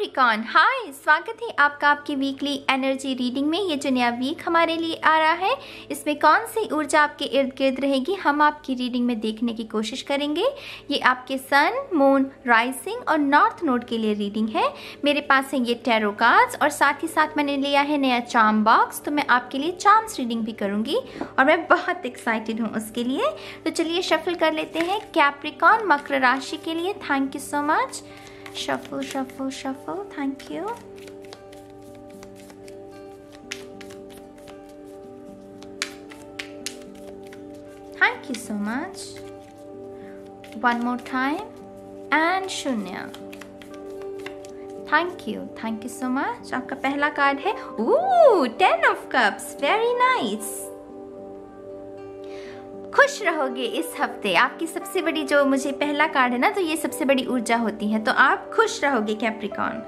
Capricorn, हाय, स्वागत है आपका आपकी वीकली एनर्जी रीडिंग में। ये जो नया वीक हमारे लिए आ रहा है, इसमें कौन सी ऊर्जा आपके इर्द गिर्द रहेगी, हम आपकी रीडिंग में देखने की कोशिश करेंगे। ये आपके सन, मून, राइजिंग और नॉर्थ नोड के लिए रीडिंग है। मेरे पास है ये टैरो कार्ड्स और साथ ही साथ मैंने लिया है नया चार्म बॉक्स, तो मैं आपके लिए चार्म्स रीडिंग भी करूंगी और मैं बहुत एक्साइटेड हूँ उसके लिए। तो चलिए शफल कर लेते हैं कैप्रिकॉर्न मकर राशि के लिए। Thank you so much. Shuffle, shuffle, shuffle. Thank you. Thank you so much. One more time. And शून्य. Thank you so much. आपका पहला कार्ड है Ten of Cups. Very nice. खुश रहोगे इस हफ्ते। आपकी सबसे बड़ी जो मुझे पहला कार्ड है ना, तो ये सबसे बड़ी ऊर्जा होती है, तो आप खुश रहोगे कैप्रिकॉर्न।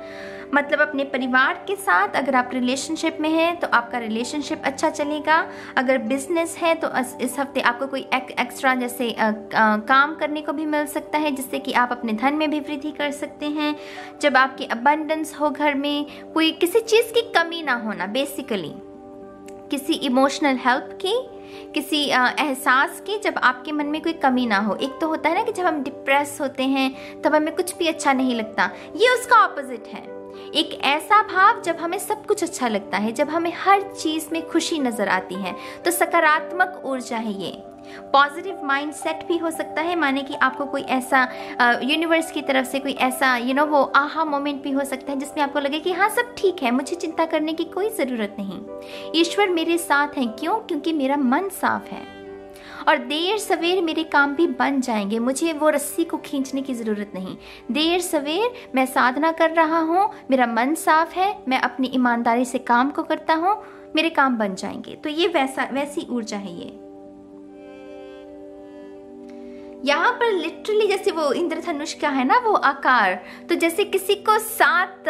मतलब अपने परिवार के साथ, अगर आप रिलेशनशिप में हैं तो आपका रिलेशनशिप अच्छा चलेगा। अगर बिजनेस है तो इस हफ्ते आपको कोई एक्स्ट्रा जैसे काम करने को भी मिल सकता है, जिससे कि आप अपने धन में भी वृद्धि कर सकते हैं। जब आपकी अबंडेंस हो घर में, कोई किसी चीज़ की कमी ना होना, बेसिकली किसी इमोशनल हेल्प की, किसी एहसास की, जब आपके मन में कोई कमी ना हो। एक तो होता है ना कि जब हम डिप्रेस होते हैं तब हमें कुछ भी अच्छा नहीं लगता, ये उसका ऑपोजिट है। एक ऐसा भाव जब हमें सब कुछ अच्छा लगता है, जब हमें हर चीज़ में खुशी नज़र आती है, तो सकारात्मक ऊर्जा है ये। पॉजिटिव माइंडसेट भी हो सकता है, माने कि आपको कोई ऐसा यूनिवर्स की तरफ से कोई ऐसा वो आहा मोमेंट भी हो सकता है जिसमें आपको लगे कि हाँ सब ठीक है, मुझे चिंता करने की कोई ज़रूरत नहीं, ईश्वर मेरे साथ हैं। क्यों? क्योंकि मेरा मन साफ है और देर सवेर मेरे काम भी बन जाएंगे, मुझे वो रस्सी को खींचने की ज़रूरत नहीं। देर सवेर मैं साधना कर रहा हूँ, मेरा मन साफ है, मैं अपनी ईमानदारी से काम को करता हूँ, मेरे काम बन जाएंगे। तो ये वैसी ऊर्जा है ये। यहाँ पर लिटरली जैसे वो इंद्रधनुष का है ना वो आकार, तो जैसे किसी को 7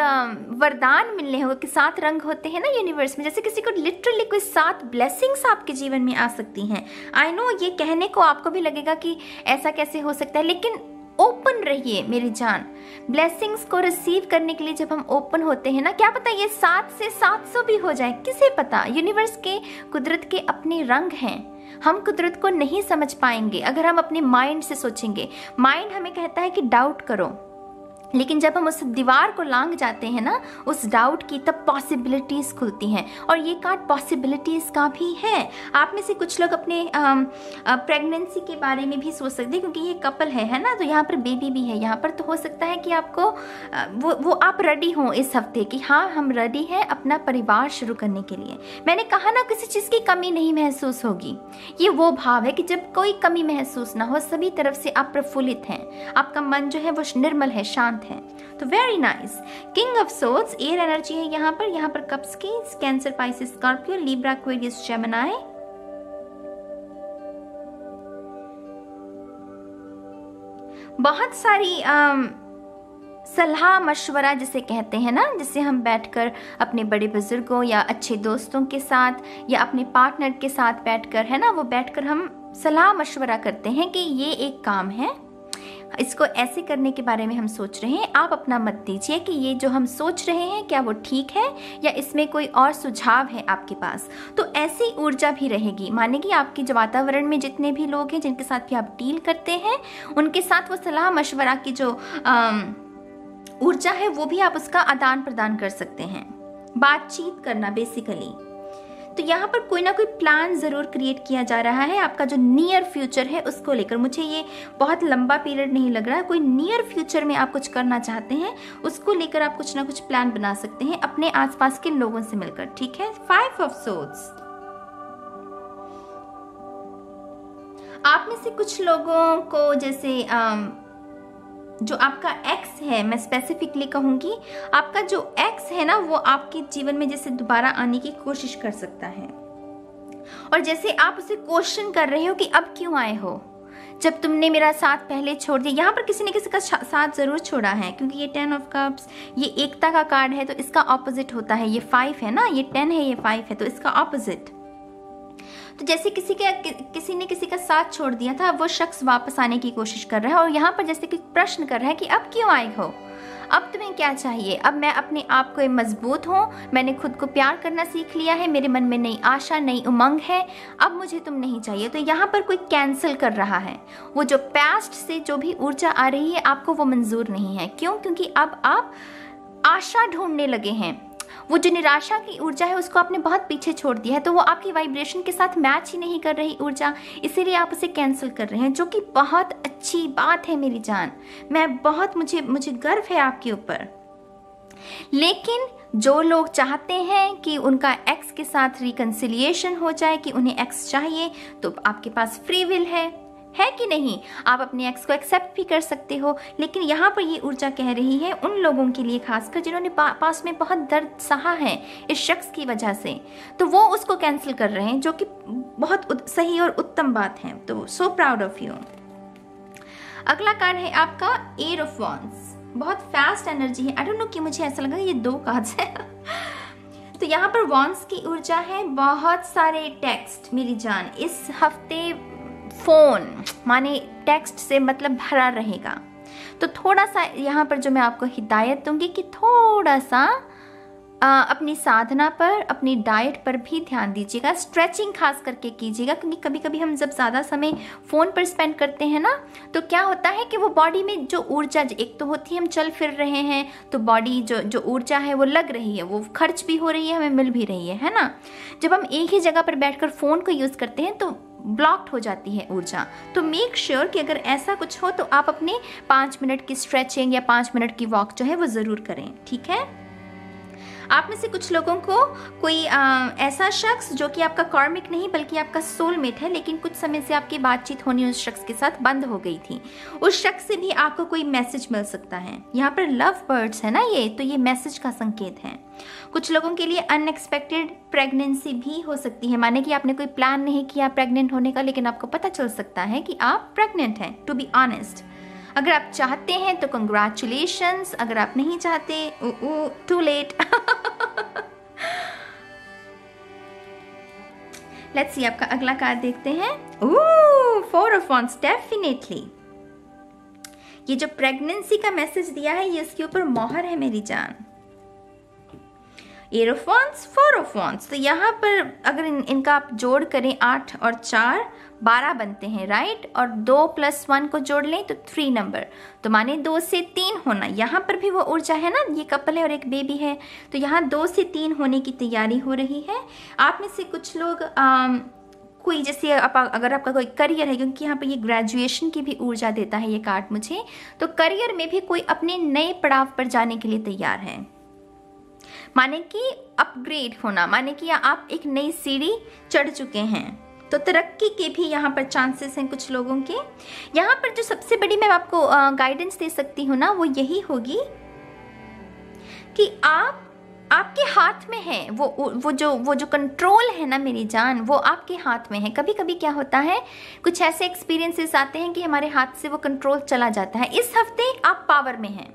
वरदान मिलने होंगे कि 7 रंग होते हैं ना यूनिवर्स में, जैसे किसी को लिटरली कोई 7 ब्लेसिंग्स आपके जीवन में आ सकती हैं। आई नो ये कहने को आपको भी लगेगा कि ऐसा कैसे हो सकता है, लेकिन ओपन रहिए मेरी जान। ब्लेसिंग्स को रिसीव करने के लिए जब हम ओपन होते हैं ना, क्या पता ये 7 से 700 भी हो जाए, किसे पता। यूनिवर्स के, कुदरत के अपने रंग हैं, हम कुदरत को नहीं समझ पाएंगे अगर हम अपने माइंड से सोचेंगे। माइंड हमें कहता है कि डाउट करो, लेकिन जब हम उस दीवार को लांग जाते हैं ना उस डाउट की, तब पॉसिबिलिटीज़ खुलती हैं। और ये कार्ड पॉसिबिलिटीज़ का भी है। आप में से कुछ लोग अपने प्रेगनेंसी के बारे में भी सोच सकते हैं, क्योंकि ये कपल है ना, तो यहाँ पर बेबी भी है यहाँ पर, तो हो सकता है कि आपको वो आप रेडी हों इस हफ्ते कि हाँ हम रेडी हैं अपना परिवार शुरू करने के लिए। मैंने कहा ना किसी चीज़ की कमी नहीं महसूस होगी, ये वो भाव है कि जब कोई कमी महसूस ना हो, सभी तरफ से आप प्रफुल्लित हैं, आपका मन जो है वो निर्मल है, शांत है। तो very nice. King of swords air energy है यहाँ पर कप्स की, cancer, Pisces, Scorpio, Libra, Aquarius, Gemini. बहुत सारी सलाह मशवरा जिसे कहते हैं ना, जिसे हम बैठकर अपने बड़े बुजुर्गों या अच्छे दोस्तों के साथ या अपने पार्टनर के साथ बैठकर, है ना, वो बैठकर हम सलाह मशवरा करते हैं कि ये एक काम है, इसको ऐसे करने के बारे में हम सोच रहे हैं, आप अपना मत दीजिए कि ये जो हम सोच रहे हैं क्या वो ठीक है या इसमें कोई और सुझाव है आपके पास। तो ऐसी ऊर्जा भी रहेगी, माने कि आपके जो वातावरण में जितने भी लोग हैं जिनके साथ भी आप डील करते हैं, उनके साथ वो सलाह मशवरा की जो ऊर्जा है वो भी आप उसका आदान प्रदान कर सकते हैं, बातचीत करना बेसिकली। तो यहाँ पर कोई ना कोई प्लान ज़रूर क्रिएट किया जा रहा है आपका जो नियर फ्यूचर है उसको लेकर। मुझे ये बहुत लंबा पीरियड नहीं लग रहा है, कोई नियर फ्यूचर में आप कुछ करना चाहते हैं, उसको लेकर आप कुछ ना कुछ प्लान बना सकते हैं अपने आसपास के लोगों से मिलकर, ठीक है। 5 ऑफ सोर्ड्स, आप में से कुछ लोगों को जैसे जो आपका एक्स है, मैं स्पेसिफिकली कहूँगी, आपका जो एक्स है ना वो आपके जीवन में जैसे दोबारा आने की कोशिश कर सकता है, और जैसे आप उसे क्वेश्चन कर रहे हो कि अब क्यों आए हो, जब तुमने मेरा साथ पहले छोड़ दिया। यहाँ पर किसी ने किसी का साथ जरूर छोड़ा है, क्योंकि ये 10 ऑफ कप्स ये एकता का कार्ड है, तो इसका ऑपोजिट होता है। ये 5 है ना, ये 10 है, ये 5 है, तो इसका ऑपोजिट। तो जैसे किसी ने किसी का साथ छोड़ दिया था, वो शख्स वापस आने की कोशिश कर रहा है, और यहाँ पर जैसे कि प्रश्न कर रहा है कि अब क्यों आए हो, अब तुम्हें क्या चाहिए? अब मैं अपने आप को मजबूत हूँ, मैंने खुद को प्यार करना सीख लिया है, मेरे मन में नई आशा, नई उमंग है, अब मुझे तुम नहीं चाहिए। तो यहाँ पर कोई कैंसिल कर रहा है। वो जो पास्ट से जो भी ऊर्जा आ रही है आपको वो मंजूर नहीं है। क्यों? क्योंकि अब आप आशा ढूंढने लगे हैं। वो जो निराशा की ऊर्जा है उसको आपने बहुत पीछे छोड़ दिया है, तो वो आपकी वाइब्रेशन के साथ मैच ही नहीं कर रही ऊर्जा, इसीलिए आप उसे कैंसिल कर रहे हैं, जो कि बहुत अच्छी बात है मेरी जान। मुझे गर्व है आपके ऊपर। लेकिन जो लोग चाहते हैं कि उनका एक्स के साथ रिकंसिलिएशन हो जाए, कि उन्हें एक्स चाहिए, तो आपके पास फ्री विल है कि नहीं? आप अपने एक्स को एक्सेप्ट भी कर सकते हो। लेकिन यहाँ पर ये ऊर्जा कह रही है उन लोगों के लिए, खासकर जिन्होंने पास में बहुत दर्द सहा है इस शख्स की वजह से, तो वो उसको कैंसिल कर रहे हैं, जो कि बहुत सही और उत्तम बात है। तो सो प्राउड ऑफ यू। अगला कार्ड है आपका एट ऑफ वॉन्ड्स। बहुत फास्ट एनर्जी है। आई डोंट नो कि मुझे ऐसा लगा ये 2 कार्ड्स है। तो यहाँ पर वॉन्ड्स की ऊर्जा है। बहुत सारे टेक्स्ट मेरी जान इस हफ्ते फोन माने टेक्स्ट से मतलब भरा रहेगा। तो थोड़ा सा यहाँ पर जो मैं आपको हिदायत दूंगी कि थोड़ा सा अपनी साधना पर, अपनी डाइट पर भी ध्यान दीजिएगा। स्ट्रेचिंग खास करके कीजिएगा, क्योंकि कभी कभी हम जब ज़्यादा समय फ़ोन पर स्पेंड करते हैं ना, तो क्या होता है कि वो बॉडी में जो ऊर्जा एक तो होती है, हम चल फिर रहे हैं तो बॉडी जो ऊर्जा है वो लग रही है, वो खर्च भी हो रही है, हमें मिल भी रही है ना। जब हम एक ही जगह पर बैठकर फ़ोन को यूज़ करते हैं तो ब्लॉक्ड हो जाती है ऊर्जा। तो मेक श्योर कि अगर ऐसा कुछ हो तो आप अपने 5 मिनट की स्ट्रेचिंग या 5 मिनट की वॉक जो है वो ज़रूर करें, ठीक है। आप में से कुछ लोगों को कोई ऐसा शख्स जो कि आपका कार्मिक नहीं बल्कि आपका सोलमेट है, लेकिन कुछ समय से आपकी बातचीत होनी उस शख्स के साथ बंद हो गई थी, उस शख्स से भी आपको कोई मैसेज मिल सकता है। यहाँ पर लव बर्ड्स है ना ये, तो ये मैसेज का संकेत है। कुछ लोगों के लिए अनएक्सपेक्टेड प्रेगनेंसी भी हो सकती है, माने कि आपने कोई प्लान नहीं किया प्रेग्नेंट होने का, लेकिन आपको पता चल सकता है कि आप प्रेग्नेंट हैं। टू बी ऑनेस्ट, अगर आप चाहते हैं तो कंग्रेचुलेशंस, अगर आप नहीं चाहते टू लेट। लेट्स सी आपका अगला कार्ड देखते हैं। 4 ऑफ वॉन्ड्स। डेफिनेटली ये जो प्रेगनेंसी का मैसेज दिया है ये इसके ऊपर मोहर है मेरी जान। 8 ऑफ वॉन्ड्स, 4 ऑफ वॉन्ड्स। तो यहाँ पर अगर इनका आप जोड़ करें 8 और 4 12 बनते हैं, राइट। और 2 + 1 को जोड़ लें तो 3 नंबर, तो माने 2 से 3 होना। यहाँ पर भी वो ऊर्जा है ना, ये कपल है और एक बेबी है, तो यहाँ 2 से 3 होने की तैयारी हो रही है। आप में से कुछ लोग कोई जैसे अगर आपका कोई करियर है, क्योंकि यहाँ पर ये ग्रेजुएशन की भी ऊर्जा देता है ये कार्ड मुझे, तो करियर में भी कोई अपने नए पड़ाव पर जाने के लिए तैयार है, माने कि अपग्रेड होना, माने कि आप एक नई सीढ़ी चढ़ चुके हैं, तो तरक्की के भी यहाँ पर चांसेस हैं कुछ लोगों के। यहाँ पर जो सबसे बड़ी मैं आपको गाइडेंस दे सकती हूँ ना, वो यही होगी कि आपके हाथ में है वो जो कंट्रोल है ना मेरी जान, वो आपके हाथ में है। कभी कभी क्या होता है, कुछ ऐसे एक्सपीरियंसेस आते हैं कि हमारे हाथ से वो कंट्रोल चला जाता है। इस हफ्ते आप पावर में हैं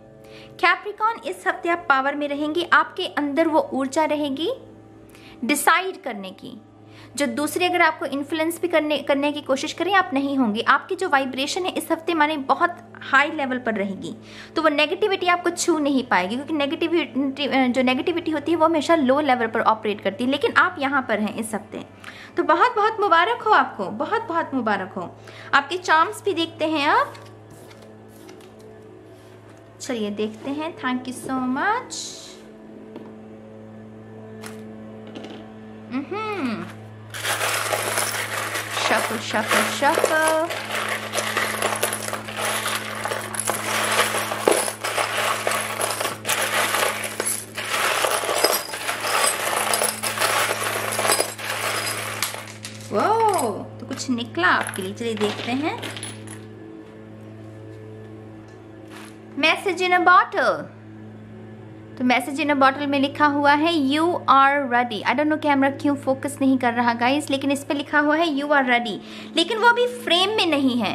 कैप्रिकॉर्न, इस हफ्ते आप पावर में रहेंगे। आपके अंदर वो ऊर्जा रहेगी डिसाइड करने की, जो दूसरे अगर आपको इन्फ्लुएंस भी करने की कोशिश करें आप नहीं होंगे। आपकी जो वाइब्रेशन है इस हफ्ते माने बहुत हाई लेवल पर रहेगी, तो वो नेगेटिविटी आपको छू नहीं पाएगी, क्योंकि जो नेगेटिविटी होती है वो हमेशा लो लेवल पर ऑपरेट करती है। लेकिन आप यहाँ पर हैं इस हफ्ते, तो बहुत बहुत मुबारक हो आपको, बहुत बहुत मुबारक हो। आपके चार्म्स भी देखते हैं आप, चलिए देखते हैं। Thank you so much. Shuffle, shuffle, shuffle. वो तो कुछ निकला आपके लिए, चलिए देखते हैं। Message in a bottle. तो मैसेज इन अ बॉटल में लिखा हुआ है you are ready. I don't know camera क्यों फोकस नहीं कर रहा गाइस, लेकिन इस पे लिखा हुआ है यू आर रेडी, लेकिन वो अभी फ्रेम में नहीं है।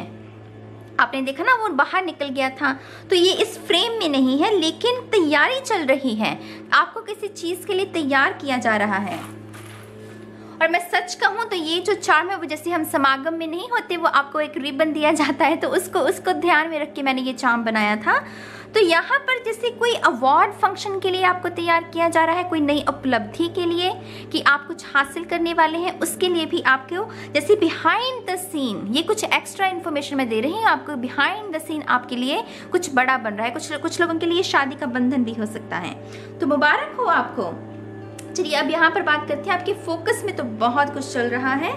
आपने देखा ना वो बाहर निकल गया था, तो ये इस फ्रेम में नहीं है, लेकिन तैयारी चल रही है। आपको किसी चीज के लिए तैयार किया जा रहा है। और मैं सच कहूँ तो ये जो चार्म है वो जैसे हम समागम में नहीं होते, वो आपको एक रिबन दिया जाता है, तो उसको ध्यान में रख के मैंने ये चार्म बनाया था। तो यहाँ पर जैसे कोई अवार्ड फंक्शन के लिए आपको तैयार किया जा रहा है, कोई नई उपलब्धि के लिए कि आप कुछ हासिल करने वाले हैं, उसके लिए भी आपको जैसे बिहाइंड द सीन, ये कुछ एक्स्ट्रा इन्फॉर्मेशन मैं दे रही हूँ आपको। बिहाइंड द सीन आपके लिए कुछ बड़ा बन रहा है, कुछ लोगों के लिए शादी का बंधन भी हो सकता है, तो मुबारक हो आपको। चलिए अब यहाँ पर बात करते हैं आपके फोकस में, तो बहुत कुछ चल रहा है।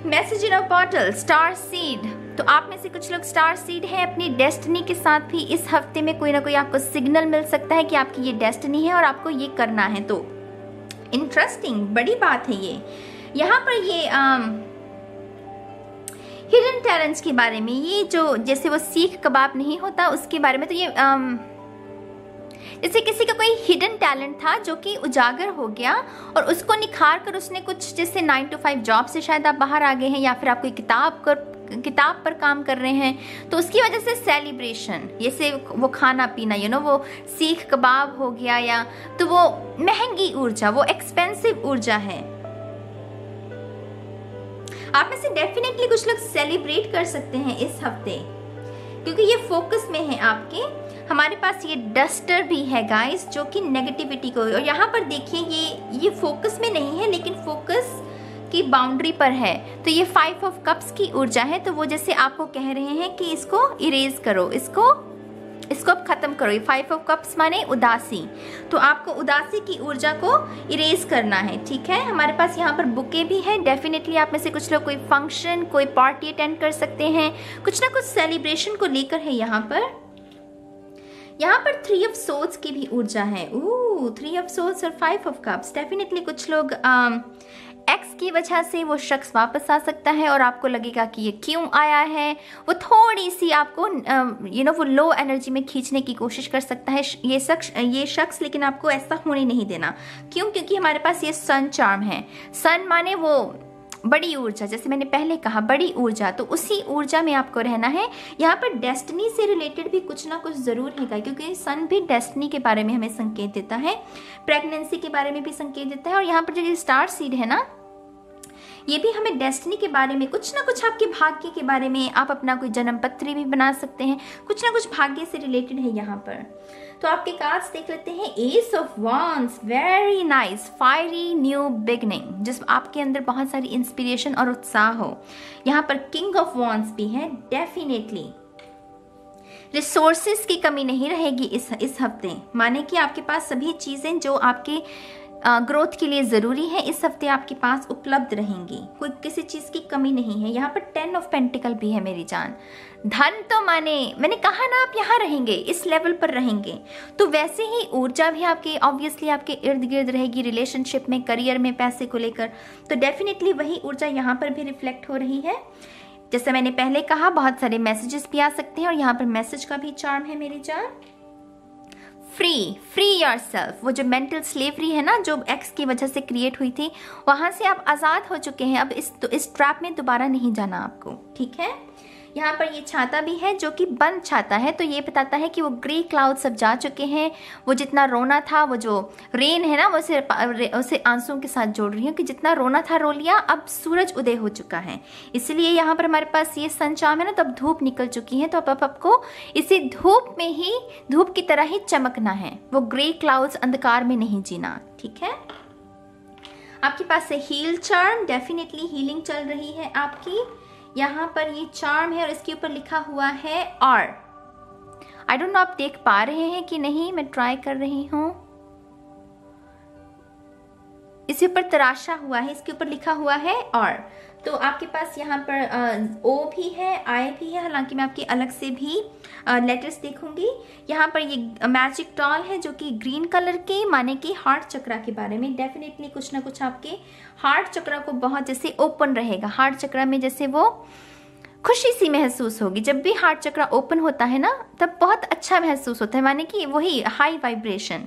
Message in a bottle, star seed, तो आप में से कुछ लोग स्टार सीड हैं अपनी डेस्टिनी के साथ भी। इस हफ्ते में कोई ना कोई आपको सिग्नल मिल सकता है कि आपकी ये डेस्टिनी है और आपको ये करना है, तो इंटरेस्टिंग, बड़ी बात है ये। यहाँ पर ये हिडन टैलेंट्स के बारे में, ये जो जैसे वो सीख कबाब नहीं होता उसके बारे में, तो ये जैसे किसी का कोई हिडन टैलेंट था जो कि उजागर हो गया और उसको निखार कर उसने कुछ, जैसे 9 to 5 जॉब से शायद आप बाहर आ गए हैं, या फिर आप कोई किताब पर काम कर रहे हैं, तो उसकी वजह से सेलिब्रेशन, जैसे वो खाना पीना, वो सीख कबाब हो गया, या तो वो महंगी ऊर्जा, वो एक्सपेंसिव ऊर्जा है। आप में से डेफिनेटली कुछ लोग सेलिब्रेट कर सकते हैं इस हफ्ते, क्योंकि ये फोकस में है आपके। हमारे पास ये डस्टर भी है गाइस, जो कि नेगेटिविटी को, और यहाँ पर देखिए ये फोकस में नहीं है लेकिन फोकस की बाउंड्री पर है, तो ये 5 ऑफ कप्स की ऊर्जा है। तो वो जैसे आपको कह रहे हैं कि इसको इरेज करो, इसको अब खत्म करो। ये 5 ऑफ कप्स माने उदासी, तो आपको उदासी की ऊर्जा को इरेज करना है, ठीक है। हमारे पास यहाँ पर बुके भी है, डेफिनेटली आप में से कुछ लोग कोई फंक्शन, कोई पार्टी अटेंड कर सकते हैं, कुछ ना कुछ सेलिब्रेशन को लेकर है। यहाँ पर 3 ऑफ सोर्ड्स की भी ऊर्जा है। 3 ऑफ सोर्ड्स और 5 ऑफ कप्स, डेफिनेटली कुछ लोग एक्स की वजह से वो शख्स वापस आ सकता है और आपको लगेगा कि ये क्यों आया है, वो थोड़ी सी आपको वो लो एनर्जी में खींचने की कोशिश कर सकता है ये शख्स, लेकिन आपको ऐसा होने नहीं देना। क्यों? क्योंकि हमारे पास ये सन चार्म है। सन माने वो बड़ी ऊर्जा, जैसे मैंने पहले कहा बड़ी ऊर्जा, तो उसी ऊर्जा में आपको रहना है। यहाँ पर डेस्टिनी से रिलेटेड भी कुछ ना कुछ जरूर है, क्योंकि सन भी डेस्टिनी के बारे में हमें संकेत देता है, प्रेगनेंसी के बारे में भी संकेत देता है, और यहाँ पर जो ये स्टार सीड है ना, ये भी हमें डेस्टिनी के बारे में, कुछ ना कुछ आपके भाग्य के बारे में, आप अपना कोई जन्म पत्री भी बना सकते हैं, कुछ ना कुछ भाग्य से रिलेटेड है यहाँ पर। तो आपके कार्ड्स देख लेते हैं। S of wands, very nice, fiery new beginning, जिस आपके अंदर बहुत सारी इंस्पिरेशन और उत्साह हो। यहाँ पर किंग ऑफ वांड्स भी है, डेफिनेटली रिसोर्सेज की कमी नहीं रहेगी इस हफ्ते, माने कि आपके पास सभी चीजें जो आपके ग्रोथ के लिए जरूरी है इस हफ्ते आपके पास उपलब्ध रहेंगी, कोई किसी चीज की कमी नहीं है। यहाँ पर 10 ऑफ पेंटिकल भी है मेरी जान। धन तो मैंने कहा ना, आप यहाँ रहेंगे, इस लेवल पर रहेंगे, तो वैसे ही ऊर्जा भी आपके ऑब्वियसली आपके इर्द गिर्द रहेगी, रिलेशनशिप में, करियर में, पैसे को लेकर, तो डेफिनेटली वही ऊर्जा यहाँ पर भी रिफ्लेक्ट हो रही है। जैसे मैंने पहले कहा, बहुत सारे मैसेजेस भी आ सकते हैं, और यहाँ पर मैसेज का भी चार्म है मेरी जान। फ्री योरसेल्फ, वो जो मेंटल स्लेवरी है ना, जो एक्स की वजह से क्रिएट हुई थी, वहां से आप आजाद हो चुके हैं। अब इस ट्रैप में दोबारा नहीं जाना आपको, ठीक है। यहाँ पर ये छाता भी है जो कि बंद छाता है, तो ये बताता है कि वो ग्रे क्लाउड सब जा चुके हैं। वो जितना रोना था, वो जो रेन है ना, वो उसे आंसुओं के साथ जोड़ रही हूँ कि जितना रोना था रो लिया, अब सूरज उदय हो चुका है। इसलिए यहाँ पर हमारे पास ये सन चार्म है ना, तब धूप निकल चुकी है, तो अब आपको इसी धूप में ही, धूप की तरह ही चमकना है, वो ग्रे क्लाउड्स अंधकार में नहीं जीना, ठीक है। आपके पास है हील चार्म, डेफिनेटली हीलिंग चल रही है आपकी। यहाँ पर ये चार्म है और इसके ऊपर लिखा हुआ है और, आई डोंट नो आप देख पा रहे हैं कि नहीं, मैं ट्राई कर रही हूँ। इसके ऊपर तराशा हुआ है, इसके ऊपर लिखा हुआ है और, तो आपके पास यहाँ पर ओ भी है, आई भी है, हालांकि मैं आपकी अलग से भी लेटर्स देखूंगी। यहाँ पर ये मैजिक डॉल है जो कि ग्रीन कलर के, माने कि हार्ट चक्रा के बारे में, डेफिनेटली कुछ ना कुछ आपके हार्ट चक्रा को बहुत जैसे ओपन रहेगा, हार्ट चक्रा में जैसे वो खुशी सी महसूस होगी। जब भी हार्ट चक्रा ओपन होता है ना, तब बहुत अच्छा महसूस होता है, माने कि वही हाई वाइब्रेशन।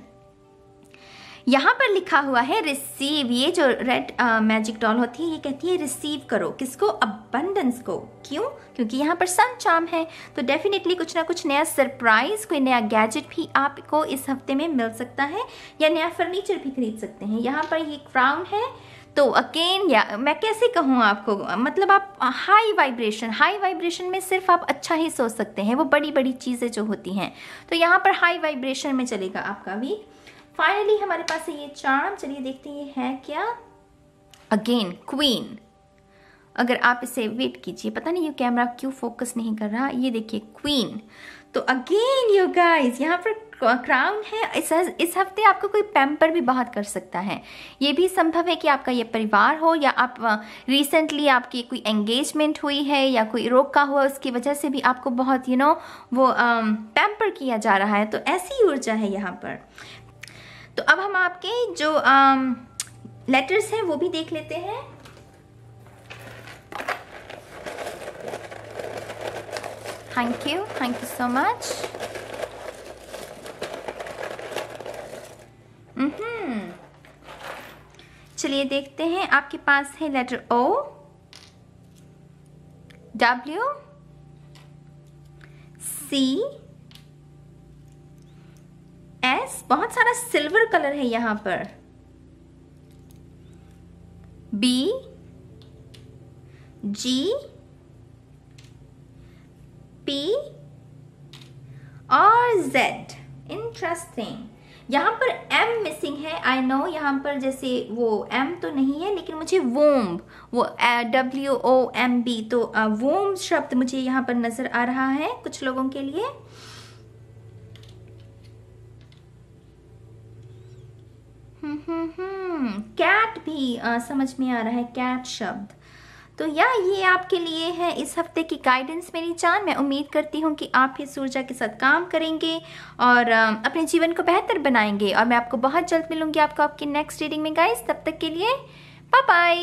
यहाँ पर लिखा हुआ है रिसीव, ये जो रेड मैजिक डॉल होती है, ये कहती है रिसीव करो, किसको? अबंडेंस को। क्यों? क्योंकि यहाँ पर सन चार्म है, तो डेफिनेटली कुछ ना कुछ नया सरप्राइज, कोई नया गैजेट भी आपको इस हफ्ते में मिल सकता है, या नया फर्नीचर भी खरीद सकते हैं। यहाँ पर ये क्राउन है, तो अगेन या मैं कैसे कहूँ आपको, मतलब आप हाई वाइब्रेशन में सिर्फ आप अच्छा ही सोच सकते हैं, वो बड़ी बड़ी चीज़ें जो होती हैं, तो यहाँ पर हाई वाइब्रेशन में चलेगा आपका वीक। फाइनली हमारे पास है ये चार्म, चलिए देखते हैं ये है क्या। अगेन क्वीन, अगर आप इसे वेट कीजिए, पता नहीं ये कैमरा क्यों फोकस नहीं कर रहा, ये देखिए क्वीन। तो अगेन यू गाइस यहाँ पर क्राउन है। इस हफ्ते आपको कोई पैम्पर भी बहुत कर सकता है। ये भी संभव है कि आपका ये परिवार हो, या आप रिसेंटली आपकी कोई एंगेजमेंट हुई है या कोई रोका हुआ, उसकी वजह से भी आपको बहुत वो पैम्पर किया जा रहा है। तो ऐसी ऊर्जा है यहाँ पर। तो अब हम आपके जो लेटर्स हैं वो भी देख लेते हैं। Thank you so much. चलिए देखते हैं, आपके पास है letter O, W, C, S, बहुत सारा सिल्वर कलर है यहाँ पर, B, G, P और Z। इंटरेस्टिंग, यहाँ पर M मिसिंग है। आई नो यहाँ पर जैसे वो M तो नहीं है, लेकिन मुझे वोम्ब, वो WOMB, तो वोम्ब शब्द मुझे यहाँ पर नजर आ रहा है कुछ लोगों के लिए। कैट भी समझ में आ रहा है, कैट शब्द। तो ये आपके लिए है इस हफ्ते की गाइडेंस मेरी जान। मैं उम्मीद करती हूँ कि आप इस ऊर्जा के साथ काम करेंगे और अपने जीवन को बेहतर बनाएंगे। और मैं आपको बहुत जल्द मिलूंगी आपको आपकी नेक्स्ट रीडिंग में गाइस। तब तक के लिए बाय बाय।